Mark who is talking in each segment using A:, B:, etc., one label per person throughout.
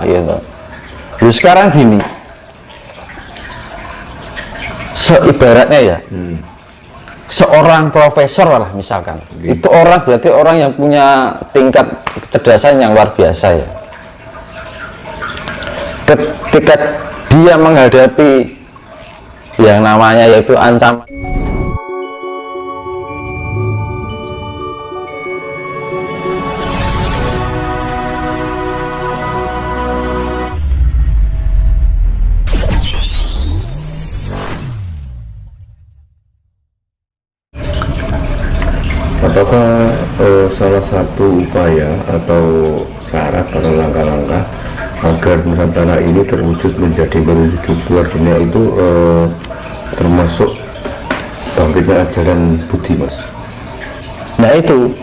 A: gitu. Terus sekarang gini, seibaratnya ya, seorang profesor lah misalkan, itu orang berarti orang yang punya tingkat kecerdasan yang luar biasa ya. Ketika dia menghadapi yang namanya yaitu ancaman,
B: apakah salah satu upaya atau syarat atau langkah-langkah agar Nusantara ini terwujud menjadi menuju keluar dunia itu termasuk bangkitnya ajaran Budi, Mas?
A: nah itu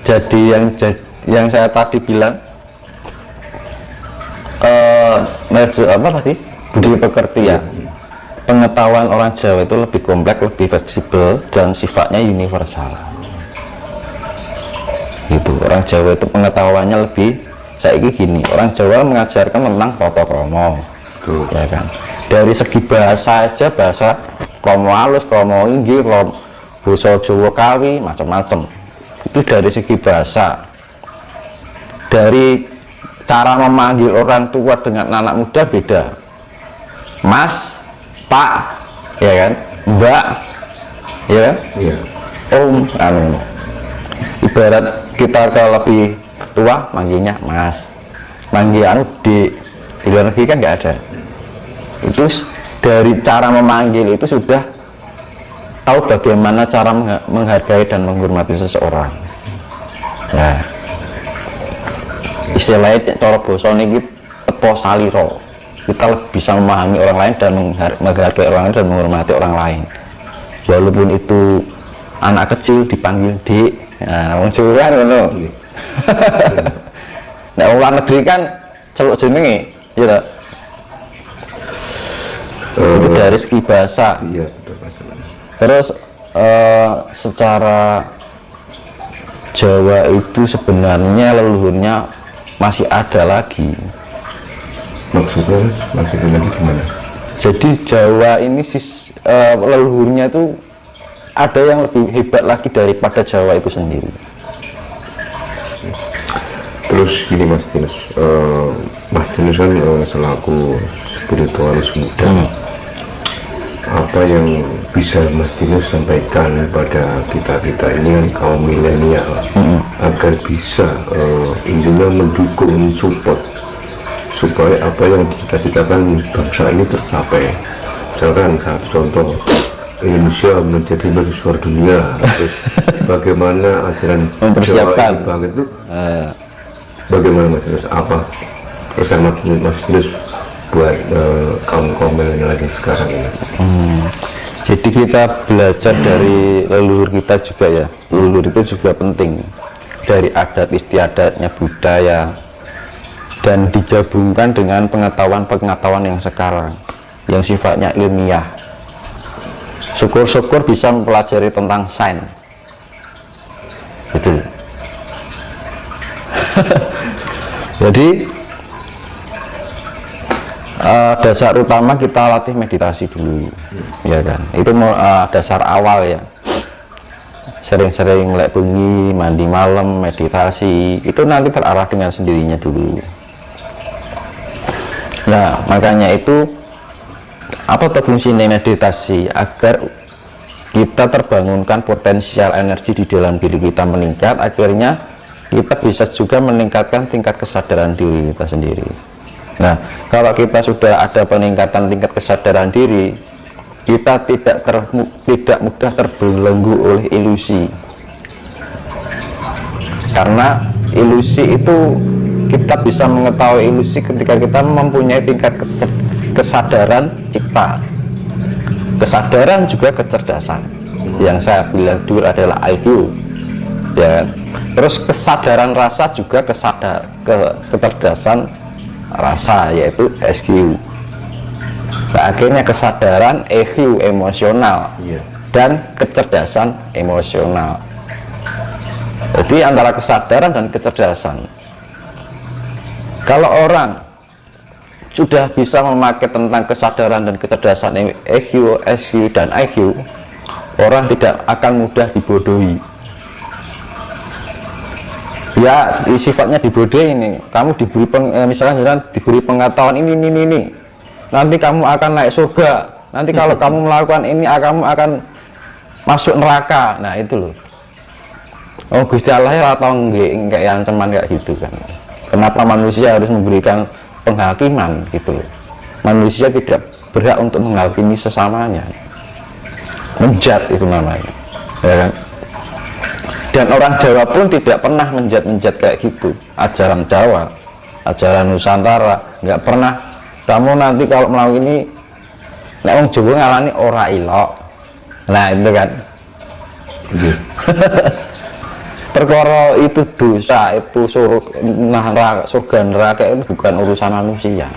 A: jadi yang saya tadi bilang apa tadi, budi pekerti ya. Pengetahuan orang Jawa itu lebih kompleks, lebih fleksibel, dan sifatnya universal. Gitu, orang Jawa itu pengetahuannya lebih, saiki gini, orang Jawa mengajarkan tentang tata krama, ya kan. Dari segi bahasa aja, bahasa krama halus, krama inggil, basa Jawa Kawi, macam-macam. Itu dari segi bahasa. Dari cara memanggil orang tua dengan anak muda beda. Mas, Pak, ya kan, Mbak, ya kan,
B: Iya.
A: Om, ibarat kita ke lebih tua manggilnya Mas, manggil di luar negeri kan nggak ada. Itu dari cara memanggil itu sudah tahu bagaimana cara menghargai dan menghormati seseorang. Nah, istilahnya cara basa niki tepo saliro, kita lebih bisa memahami orang lain dan menghargai orang lain dan menghormati orang lain, walaupun itu anak kecil dipanggil Dik. Nah, wong Jawa kan ngono. Nah, luar negeri kan celuk jenenge, ya tak? Itu dari segi bahasa.
B: Iya, betul, Mas.
A: Terus secara Jawa itu sebenarnya leluhurnya masih ada lagi.
B: Maksudnya lagi gimana?
A: Jadi Jawa ini leluhurnya itu ada yang lebih hebat lagi daripada Jawa itu sendiri.
B: Terus gini, Mas Dinus, Mas Dinus kan selaku spiritualis muda, apa yang bisa Mas Dinus sampaikan pada kita ini kan kaum milenial, agar bisa intinya mendukung, support supaya apa yang dicita-citakan bangsa ini tercapai. Misalkan satu contoh, Indonesia menjadi mercusuar dunia, terus bagaimana ajaran
A: mempersiapkan
B: Jawa itu bagaimana, Mas Dinus? Apa pesan Mas Dinus buat kaum milenial lagi sekarang ini?
A: Jadi kita belajar dari leluhur kita juga ya. Leluhur itu juga penting, dari adat istiadatnya, budaya, dan digabungkan dengan pengetahuan yang sekarang yang sifatnya ilmiah. Syukur-syukur bisa mempelajari tentang sains gitu. Jadi dasar utama kita latih meditasi dulu, ya kan. Itu dasar awal ya. Sering-sering melek bengi, mandi malam, meditasi, itu nanti terarah dengan sendirinya dulu. Nah, makanya itu apa fungsinya meditasi? Agar kita terbangunkan potensial energi di dalam diri kita meningkat, akhirnya kita bisa juga meningkatkan tingkat kesadaran diri kita sendiri. Nah, kalau kita sudah ada peningkatan tingkat kesadaran diri, kita tidak mudah terbelenggu oleh ilusi. Karena ilusi itu, kita bisa mengetahui ilusi ketika kita mempunyai tingkat kesadaran cipta. Kesadaran juga kecerdasan. Yang saya bilang dulu adalah IQ, ya. Terus kesadaran rasa juga kecerdasan rasa, yaitu SQ. Nah, akhirnya kesadaran EQ, emosional, dan kecerdasan emosional. Jadi antara kesadaran dan kecerdasan, kalau orang sudah bisa memakai tentang kesadaran dan kecerdasan EQ, SQ, dan IQ, orang tidak akan mudah dibodohi. Ya, sifatnya dibodohi ini. Kamu diberi misalnya diberi pengetahuan ini. Nanti kamu akan naik surga. Nanti kalau kamu melakukan ini, kamu akan masuk neraka. Nah, itu loh. Oh, Gusti Allah ya atau enggak kayak ancaman kayak gitu kan. Kenapa manusia harus memberikan penghakiman gitu loh. Manusia tidak berhak untuk menghakimi sesamanya. Menjat itu namanya. Ya kan? Dan orang Jawa pun tidak pernah menjat kayak gitu. Ajaran Jawa, ajaran Nusantara, nggak pernah. Kamu nanti kalau melakukan ini, nek wong Jawa ngalani ora ilok. Nah, itu kan. Perkara itu dosa, itu surga neraka itu bukan urusan manusia.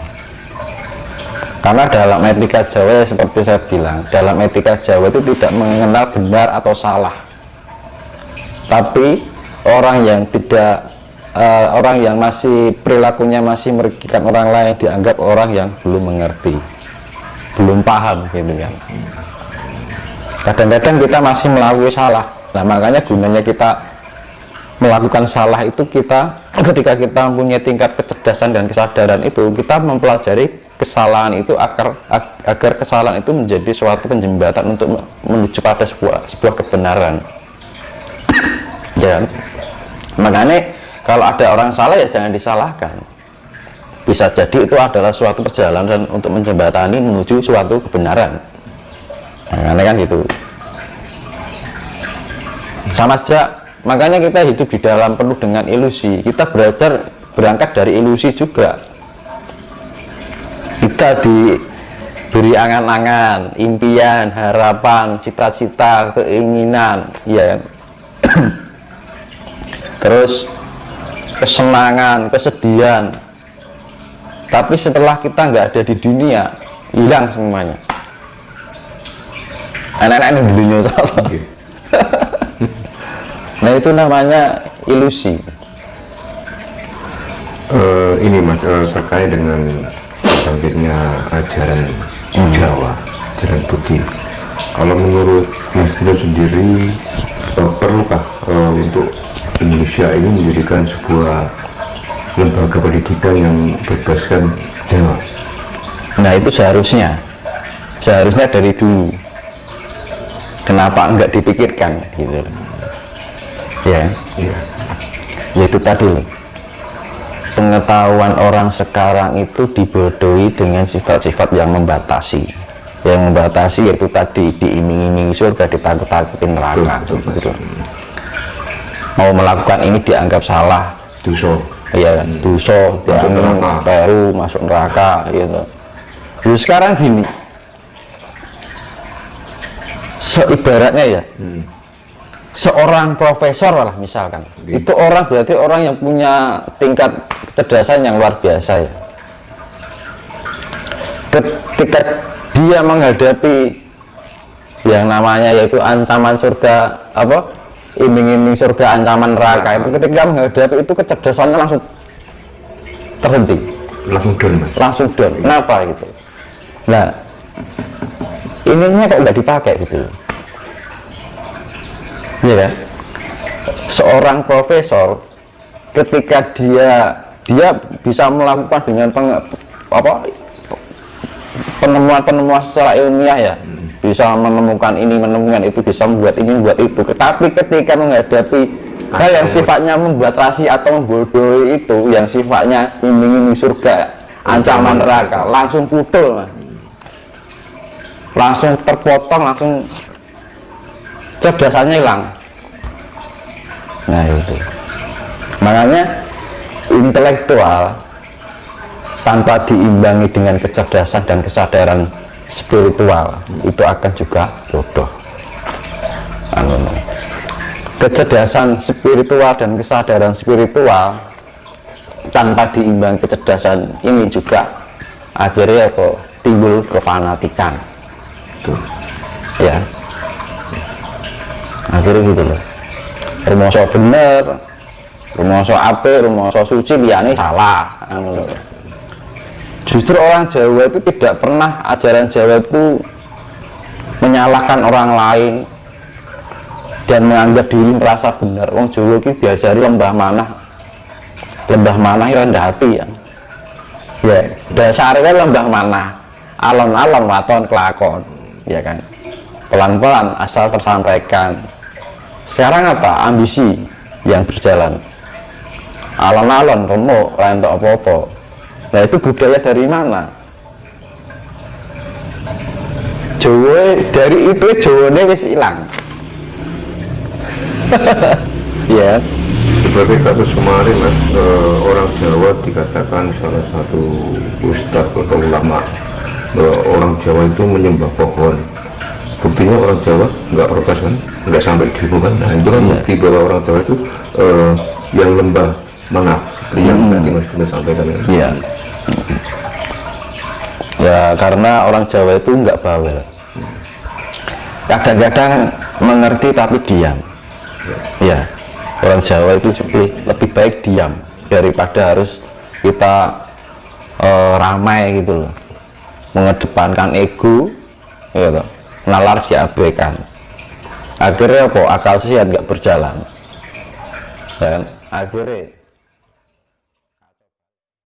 A: Karena dalam etika Jawa seperti saya bilang, dalam etika Jawa itu tidak mengenal benar atau salah. Tapi orang yang tidak orang yang masih perilakunya masih merugikan orang lain dianggap orang yang belum mengerti, belum paham gitu kan. Kadang-kadang kita masih melakukan salah. Nah, makanya gunanya kita melakukan salah itu ketika kita mempunyai tingkat kecerdasan dan kesadaran itu, kita mempelajari kesalahan itu agar kesalahan itu menjadi suatu penjembatan untuk menuju pada sebuah kebenaran. Ya, makanya kalau ada orang salah ya jangan disalahkan. Bisa jadi itu adalah suatu perjalanan untuk menjembatani menuju suatu kebenaran. Nah, kan gitu. Sama saja. Makanya kita hidup di dalam penuh dengan ilusi. Kita berangkat dari ilusi juga. Kita diberi angan-angan, impian, harapan, cita-cita, keinginan, ya. Terus kesenangan, kesedihan. Tapi setelah kita nggak ada di dunia, hilang semuanya. Anak-anak di dunia salah. Nah, itu namanya ilusi.
B: Ini Mas, terkait dengan bangkitnya ajaran Jawa, ajaran Budi. Kalau menurut Mas Dino sendiri, perlukah untuk Indonesia ini menjadikan sebuah lembaga pendidikan yang berbasis Jawa?
A: Nah, itu seharusnya dari dulu. Kenapa enggak dipikirkan gitu? Ya, yaitu tadi loh, pengetahuan orang sekarang itu dibodohi dengan sifat-sifat yang membatasi. Yang membatasi yaitu tadi diiming-imingi surga, ditakut-takutin neraka. Gitu. Mau melakukan ini dianggap salah,
B: dosa.
A: Iya, dosa, baru masuk neraka gitu. Lalu sekarang gini, seibaratnya ya. Seorang profesor lah misalkan, itu orang berarti orang yang punya tingkat kecerdasan yang luar biasa ya. Ketika dia menghadapi yang namanya yaitu ancaman surga, iming-iming surga, ancaman neraka, itu ketika menghadapi itu kecerdasannya langsung terhenti, langsung down. Kenapa gitu? Nah, ininya kok nggak dipakai gitu. Iya kan? Seorang profesor ketika dia bisa melakukan dengan penemuan secara ilmiah ya, bisa menemukan ini, menemukan itu, bisa membuat ini, membuat itu. Tapi ketika menghadapi hal yang sifatnya membuat rahasia atau membodohi itu, yang sifatnya iming-iming surga, ancaman neraka, langsung putul, langsung terpotong, langsung cerdasannya hilang. Nah, itu makanya intelektual tanpa diimbangi dengan kecerdasan dan kesadaran spiritual itu akan juga bodoh. Kecerdasan spiritual dan kesadaran spiritual tanpa diimbangi kecerdasan ini juga akhirnya kok timbul kefanatikan. Tuh. Ya, akhirnya gitu loh, rumoso bener, rumoso apik, rumoso suci, liyane salah. Justru orang Jawa itu tidak pernah, ajaran Jawa itu menyalahkan orang lain dan menganggap diri merasa benar. Wong Jawa itu diajari lembah manah rendah hati ya. Ya, dasarnya lembah manah, alon-alon waton kelakon, ya kan. Pelan-pelan asal tersampaikan. Sekarang apa? Ambisi yang berjalan. Alon-alon remuk, rentok apa-apa. Nah itu budaya dari mana? Jawa, dari itu Jawane wis hilang. Ya.
B: Sebagai kasus kemarin Mas, orang Jawa dikatakan salah satu ustadz atau ulama bahwa orang Jawa itu menyembah pohon. Buktinya orang Jawa nggak protes kan, nggak sampai demo kan. Nah itu kan bukti bahwa orang Jawa itu yang lembah manah seperti yang tadi Mas Dino sampaikan.
A: Iya. Ya karena orang Jawa itu nggak bawel, kadang-kadang mengerti tapi diam. Ya, orang Jawa itu lebih baik diam daripada harus kita ramai gitu loh, mengedepankan ego gitu, nalar diabaikan, akhirnya apa, akal sehat nggak berjalan dan akhirnya